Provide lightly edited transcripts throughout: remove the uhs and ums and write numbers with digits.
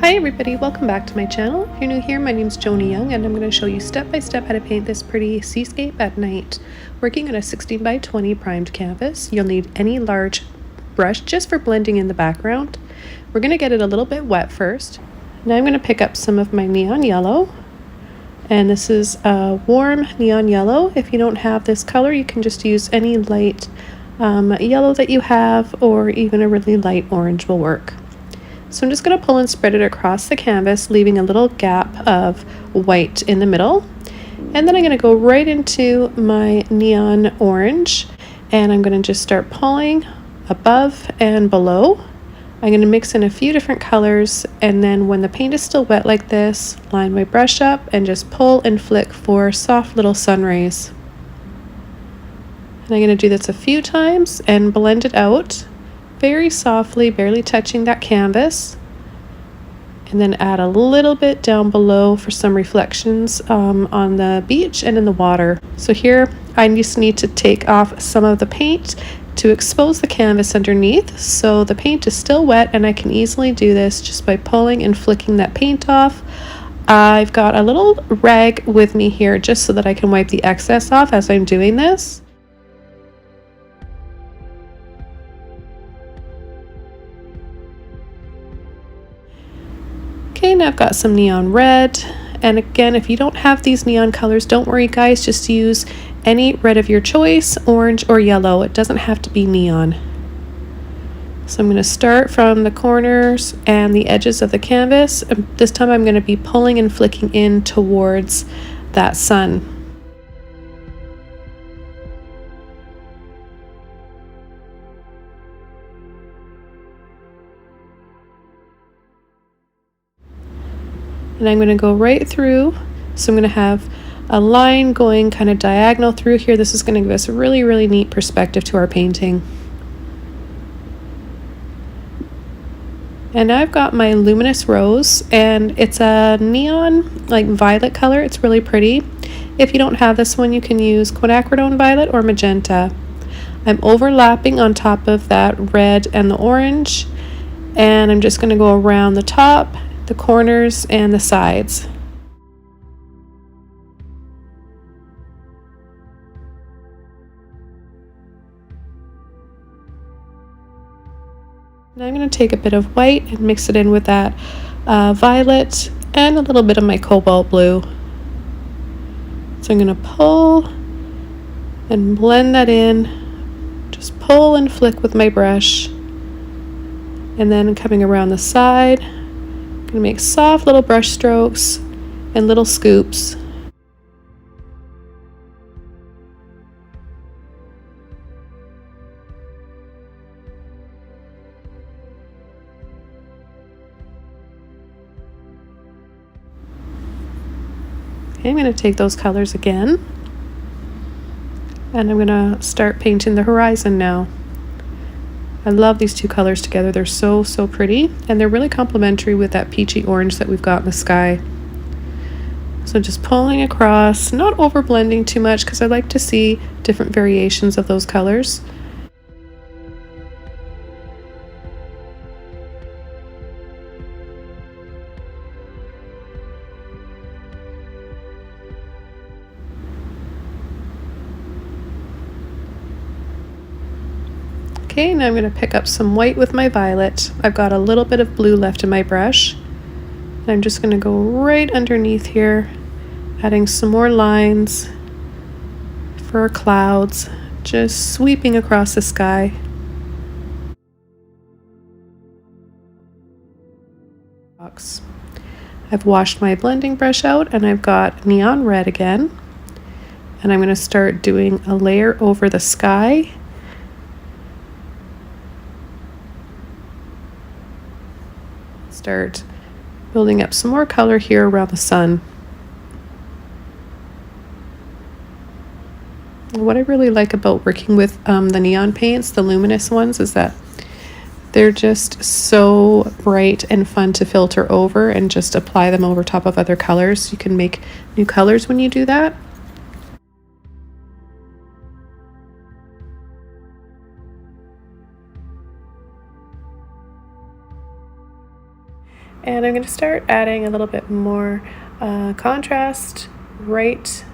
Hi everybody, welcome back to my channel. If you're new here, my name's Joni Young and I'm going to show you step by step how to paint this pretty seascape at night. Working on a 16 by 20 primed canvas, you'll need any large brush just for blending in the background. We're going to get it a little bit wet first. Now I'm going to pick up some of my neon yellow, and this is a warm neon yellow. If you don't have this color, you can just use any light yellow that you have, or even a really light orange will work. So I'm just going to pull and spread it across the canvas, leaving a little gap of white in the middle. And then I'm going to go right into my neon orange, and I'm going to just start pulling above and below. I'm going to mix in a few different colors, and then when the paint is still wet like this, line my brush up and just pull and flick for soft little sun rays. And I'm going to do this a few times and blend it out very softly, barely touching that canvas, and then add a little bit down below for some reflections on the beach and in the water. So here I just need to take off some of the paint to expose the canvas underneath, so the paint is still wet and I can easily do this just by pulling and flicking that paint off. I've got a little rag with me here just so that I can wipe the excess off as I'm doing this. Okay, now I've got some neon red, and again, if you don't have these neon colors, don't worry guys, just use any red of your choice, orange or yellow. It doesn't have to be neon. So I'm going to start from the corners and the edges of the canvas. This time I'm going to be pulling and flicking in towards that sun. And I'm going to go right through, so I'm going to have a line going kind of diagonal through here. This is going to give us a really neat perspective to our painting. And now I've got my luminous rose, and it's a neon like violet color. It's really pretty. If you don't have this one, you can use quinacridone violet or magenta. I'm overlapping on top of that red and the orange, and I'm just going to go around the top, the corners, and the sides. Now I'm going to take a bit of white and mix it in with that violet and a little bit of my cobalt blue. So I'm going to pull and blend that in, just pull and flick with my brush, and then coming around the side, I'm going to make soft little brush strokes and little scoops. Okay, I'm going to take those colors again, and I'm going to start painting the horizon now. I love these two colors together. They're so pretty, and they're really complementary with that peachy orange that we've got in the sky. So just pulling across, not over blending too much because I like to see different variations of those colors. Okay, now I'm going to pick up some white with my violet. I've got a little bit of blue left in my brush. And I'm just going to go right underneath here, adding some more lines for our clouds, just sweeping across the sky. I've washed my blending brush out, and I've got neon red again. And I'm going to start doing a layer over the sky. Start building up some more color here around the sun. What I really like about working with the neon paints, the luminous ones, is that they're just so bright and fun to filter over and just apply them over top of other colors. You can make new colors when you do that. And I'm going to start adding a little bit more contrast right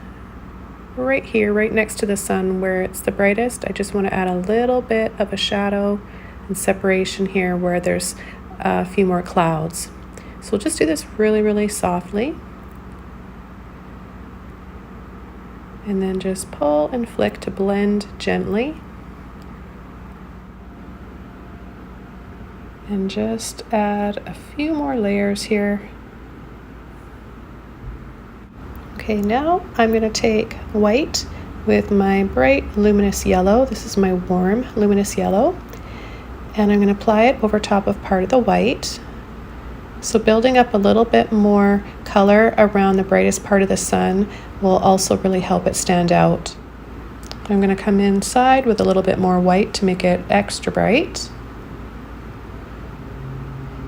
here, right next to the sun where it's the brightest. I just want to add a little bit of a shadow and separation here where there's a few more clouds. So we'll just do this really, really softly. And then just pull and flick to blend gently. And just add a few more layers here. Okay, now I'm going to take white with my bright luminous yellow. This is my warm luminous yellow. And I'm going to apply it over top of part of the white. So building up a little bit more color around the brightest part of the sun will also really help it stand out. I'm going to come inside with a little bit more white to make it extra bright.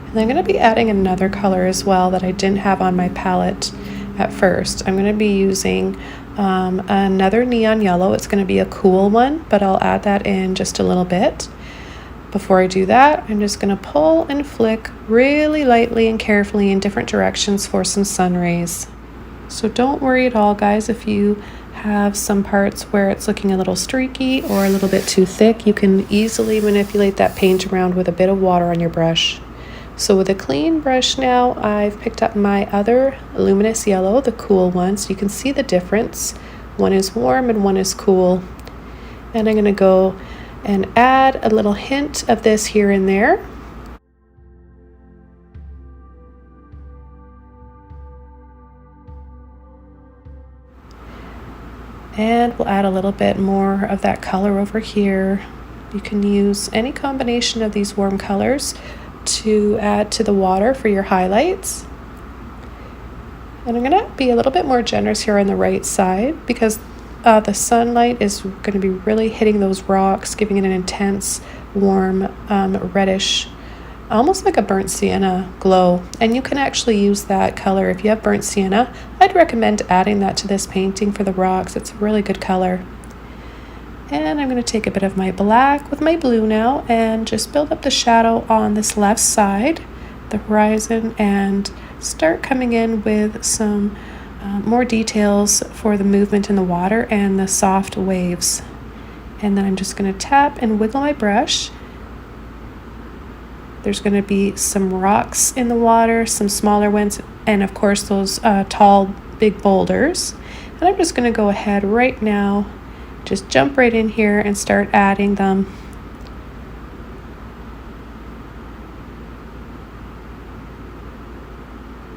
And I'm going to be adding another color as well that I didn't have on my palette at first. I'm going to be using another neon yellow. It's going to be a cool one, but I'll add that in just a little bit. Before I do that, I'm just going to pull and flick really lightly and carefully in different directions for some sun rays. So don't worry at all, guys, if you have some parts where it's looking a little streaky or a little bit too thick. You can easily manipulate that paint around with a bit of water on your brush. So with a clean brush now, I've picked up my other luminous yellow, the cool one, so you can see the difference. One is warm and one is cool. And I'm going to go and add a little hint of this here and there. And we'll add a little bit more of that color over here. You can use any combination of these warm colors to add to the water for your highlights. And I'm going to be a little bit more generous here on the right side because the sunlight is going to be really hitting those rocks, giving it an intense, warm, reddish, almost like a burnt sienna glow. And you can actually use that color. If you have burnt sienna, I'd recommend adding that to this painting for the rocks. It's a really good color. And I'm going to take a bit of my black with my blue now and just build up the shadow on this left side, the horizon, and start coming in with some more details for the movement in the water and the soft waves. And then I'm just going to tap and wiggle my brush. There's going to be some rocks in the water, some smaller ones, and of course those tall, big boulders. And I'm just going to go ahead right now, just jump right in here and start adding them.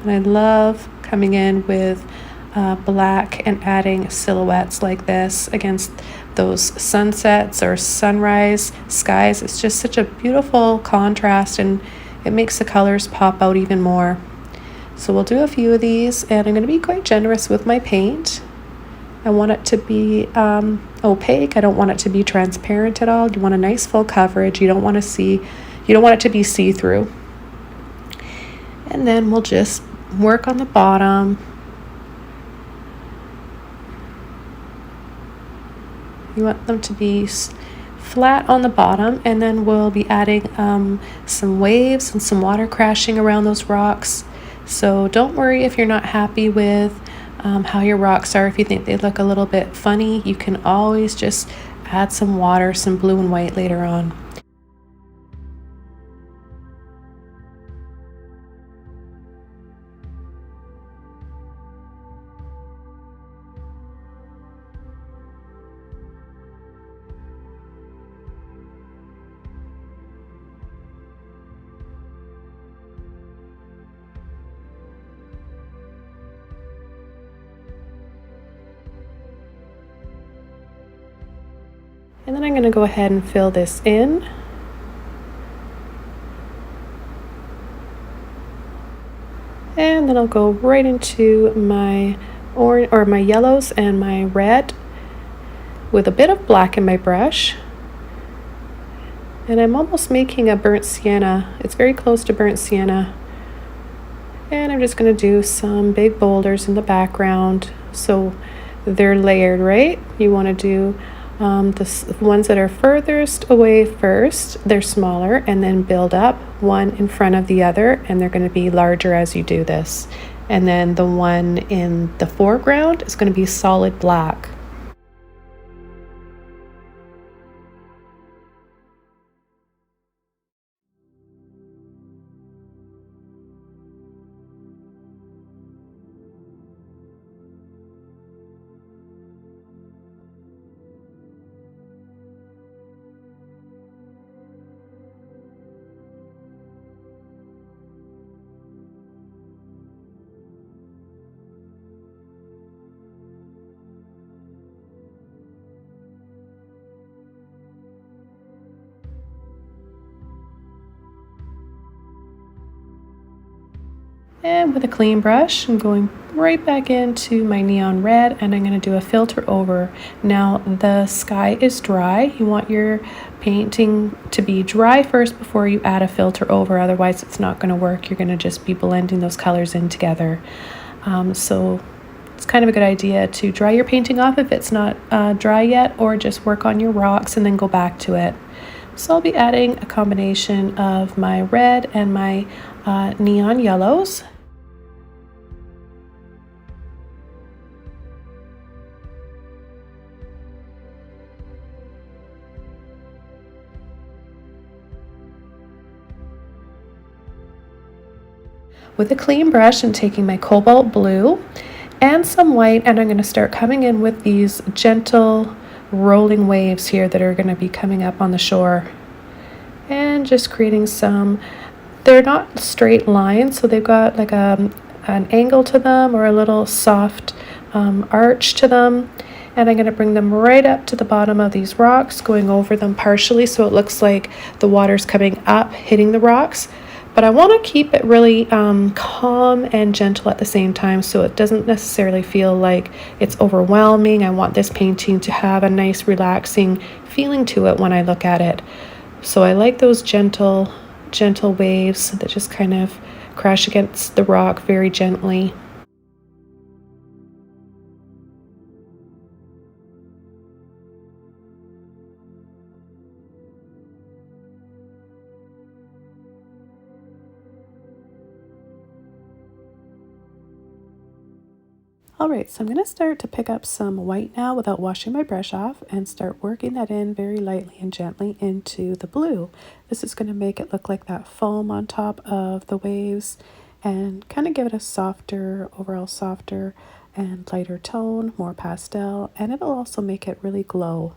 And I love coming in with black and adding silhouettes like this against those sunsets or sunrise skies. It's just such a beautiful contrast and it makes the colors pop out even more. So we'll do a few of these and I'm going to be quite generous with my paint. I want it to be opaque. I don't want it to be transparent at all. You want a nice full coverage. You don't want it to be see-through. And then we'll just work on the bottom. You want them to be flat on the bottom, and then we'll be adding some waves and some water crashing around those rocks. So don't worry if you're not happy with how your rocks are. If you think they look a little bit funny, you can always just add some water, some blue and white later on. And then I'm going to go ahead and fill this in. And then I'll go right into my orange or my yellows and my red with a bit of black in my brush. And I'm almost making a burnt sienna. It's very close to burnt sienna. And I'm just going to do some big boulders in the background so they're layered, right? You want to do the ones that are furthest away first, they're smaller, and then build up one in front of the other, and they're going to be larger as you do this. And then the one in the foreground is going to be solid black. And with a clean brush, I'm going right back into my neon red, and I'm going to do a filter over. Now the sky is dry. You want your painting to be dry first before you add a filter over, otherwise it's not going to work. You're going to just be blending those colors in together. So it's kind of a good idea to dry your painting off if it's not dry yet, or just work on your rocks and then go back to it. So I'll be adding a combination of my red and my neon yellows. With a clean brush, I'm taking my cobalt blue and some white, and I'm going to start coming in with these gentle rolling waves here that are going to be coming up on the shore, and just creating some, they're not straight lines, so they've got like an angle to them, or a little soft arch to them. And I'm going to bring them right up to the bottom of these rocks, going over them partially so it looks like the water's coming up, hitting the rocks. But I want to keep it really calm and gentle at the same time, so it doesn't necessarily feel like it's overwhelming. I want this painting to have a nice relaxing feeling to it when I look at it. So I like those gentle waves that just kind of crash against the rock very gently. Alright, so I'm going to start to pick up some white now without washing my brush off, and start working that in very lightly and gently into the blue. This is going to make it look like that foam on top of the waves, and kind of give it a softer, overall softer and lighter tone, more pastel, and it'll also make it really glow.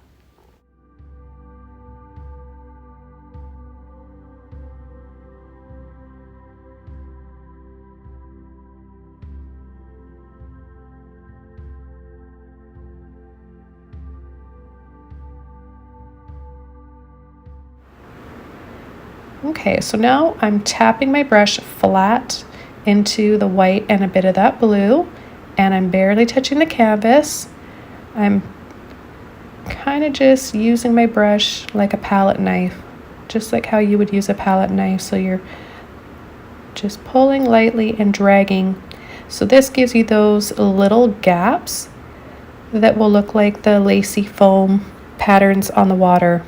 Okay, so now I'm tapping my brush flat into the white and a bit of that blue, and I'm barely touching the canvas. I'm kind of just using my brush like a palette knife, just like how you would use a palette knife. So you're just pulling lightly and dragging. So this gives you those little gaps that will look like the lacy foam patterns on the water.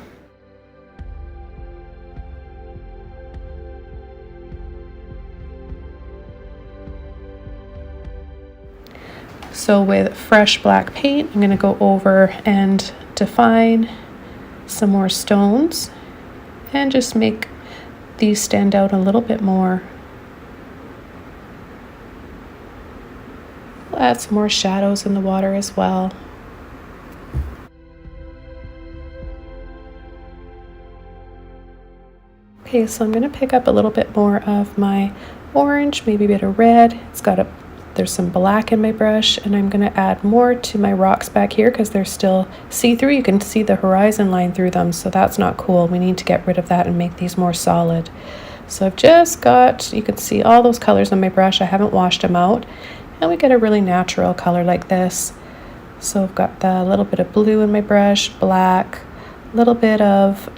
So with fresh black paint, I'm going to go over and define some more stones and just make these stand out a little bit more. We'll add some more shadows in the water as well. Okay, so I'm going to pick up a little bit more of my orange, maybe a bit of red. There's some black in my brush, and I'm going to add more to my rocks back here because they're still see-through. You can see the horizon line through them, so that's not cool. We need to get rid of that and make these more solid. So I've just got, you can see all those colors on my brush. I haven't washed them out, and we get a really natural color like this. So I've got the little bit of blue in my brush, black, a little bit of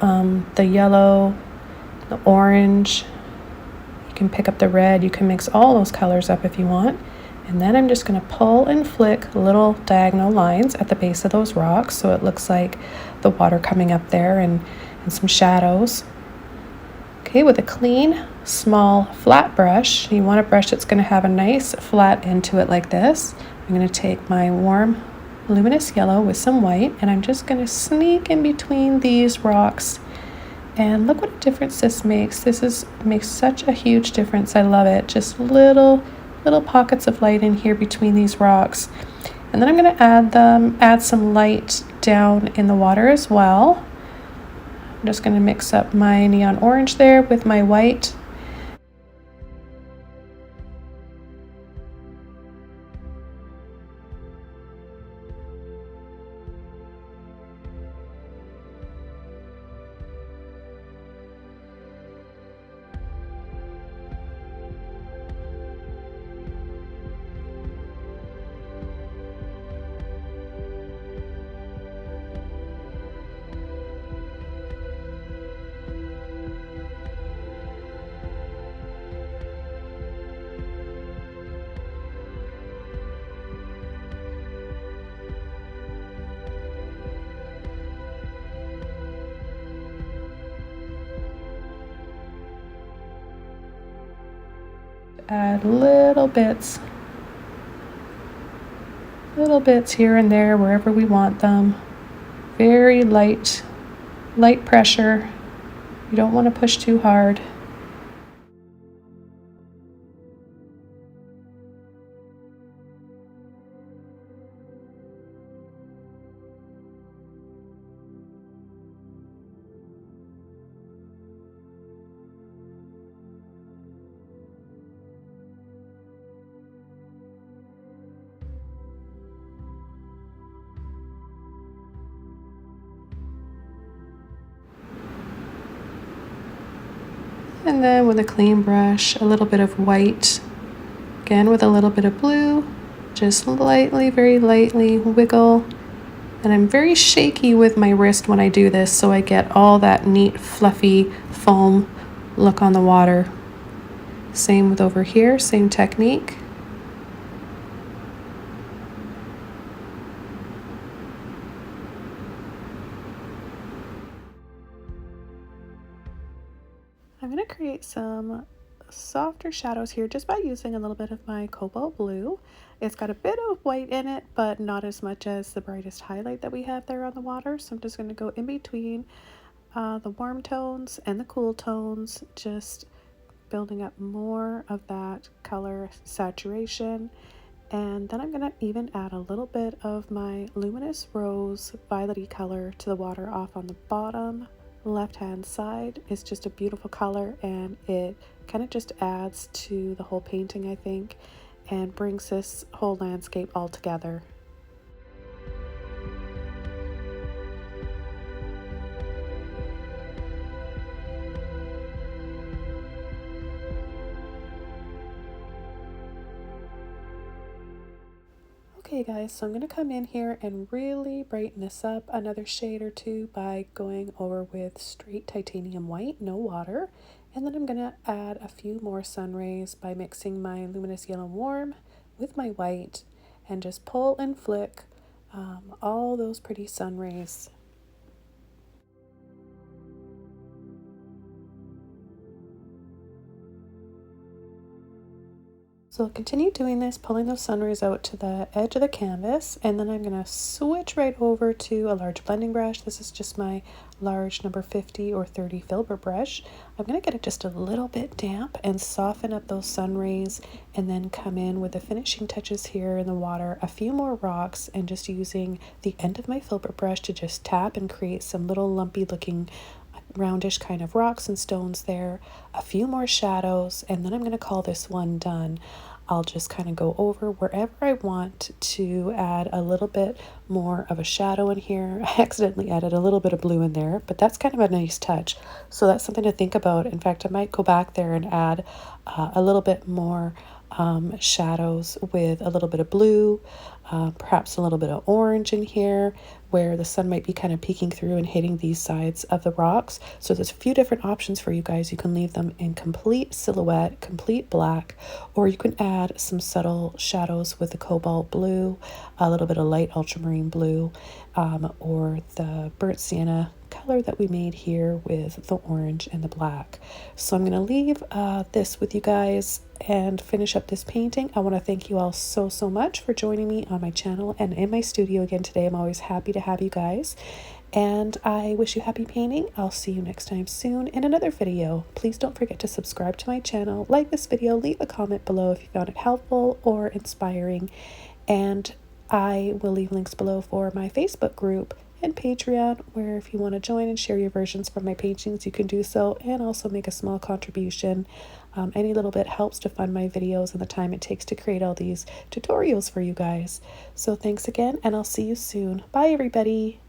the yellow, the orange. You can pick up the red. You can mix all those colors up if you want. And then I'm just going to pull and flick little diagonal lines at the base of those rocks, so it looks like the water coming up there, and some shadows. Okay, with a clean, small, flat brush, you want a brush that's going to have a nice flat end to it like this. I'm going to take my warm, luminous yellow with some white, and I'm just going to sneak in between these rocks. And look what a difference this makes. Makes such a huge difference. I love it. Just little pockets of light in here between these rocks. And then I'm going to add some light down in the water as well. I'm just going to mix up my neon orange there with my white. Add little bits here and there wherever we want them. Very light pressure. You don't want to push too hard. And then with a clean brush, a little bit of white, again with a little bit of blue, just lightly, very lightly wiggle. And I'm very shaky with my wrist when I do this, so I get all that neat, fluffy foam look on the water. Same with over here, same technique. I'm going to create some softer shadows here just by using a little bit of my cobalt blue. It's got a bit of white in it, but not as much as the brightest highlight that we have there on the water. So I'm just going to go in between the warm tones and the cool tones, just building up more of that color saturation. And then I'm going to even add a little bit of my luminous rose violet-y color to the water off on the bottom left hand side. Is just a beautiful color, and it kind of just adds to the whole painting, I think, and brings this whole landscape all together. Okay guys, so I'm going to come in here and really brighten this up another shade or two by going over with straight titanium white, no water. And then I'm going to add a few more sun rays by mixing my luminous yellow warm with my white and just pull and flick all those pretty sun rays. So I'll continue doing this, pulling those sun rays out to the edge of the canvas, and then I'm going to switch right over to a large blending brush. This is just my large number 50 or 30 Filbert brush. I'm going to get it just a little bit damp and soften up those sun rays, and then come in with the finishing touches here in the water, a few more rocks, and just using the end of my Filbert brush to just tap and create some little lumpy looking roundish kind of rocks and stones there, a few more shadows, and then I'm going to call this one done. I'll just kind of go over wherever I want to add a little bit more of a shadow in here. I accidentally added a little bit of blue in there, but that's kind of a nice touch. So that's something to think about. In fact, I might go back there and add a little bit more shadows with a little bit of blue, perhaps a little bit of orange in here where the sun might be kind of peeking through and hitting these sides of the rocks. So there's a few different options for you guys. You can leave them in complete silhouette, complete black, or you can add some subtle shadows with the cobalt blue, a little bit of light ultramarine blue, or the burnt sienna color that we made here with the orange and the black. So I'm going to leave this with you guys and finish up this painting. I want to thank you all so much for joining me on my channel and in my studio again today. I'm always happy to have you guys, and I wish you happy painting. I'll see you next time soon in another video. Please don't forget to subscribe to my channel, like this video, leave a comment below if you found it helpful or inspiring, and I will leave links below for my Facebook group and Patreon, where if you want to join and share your versions from my paintings, you can do so, and also make a small contribution. Any little bit helps to fund my videos and the time it takes to create all these tutorials for you guys. So thanks again, and I'll see you soon. Bye, everybody.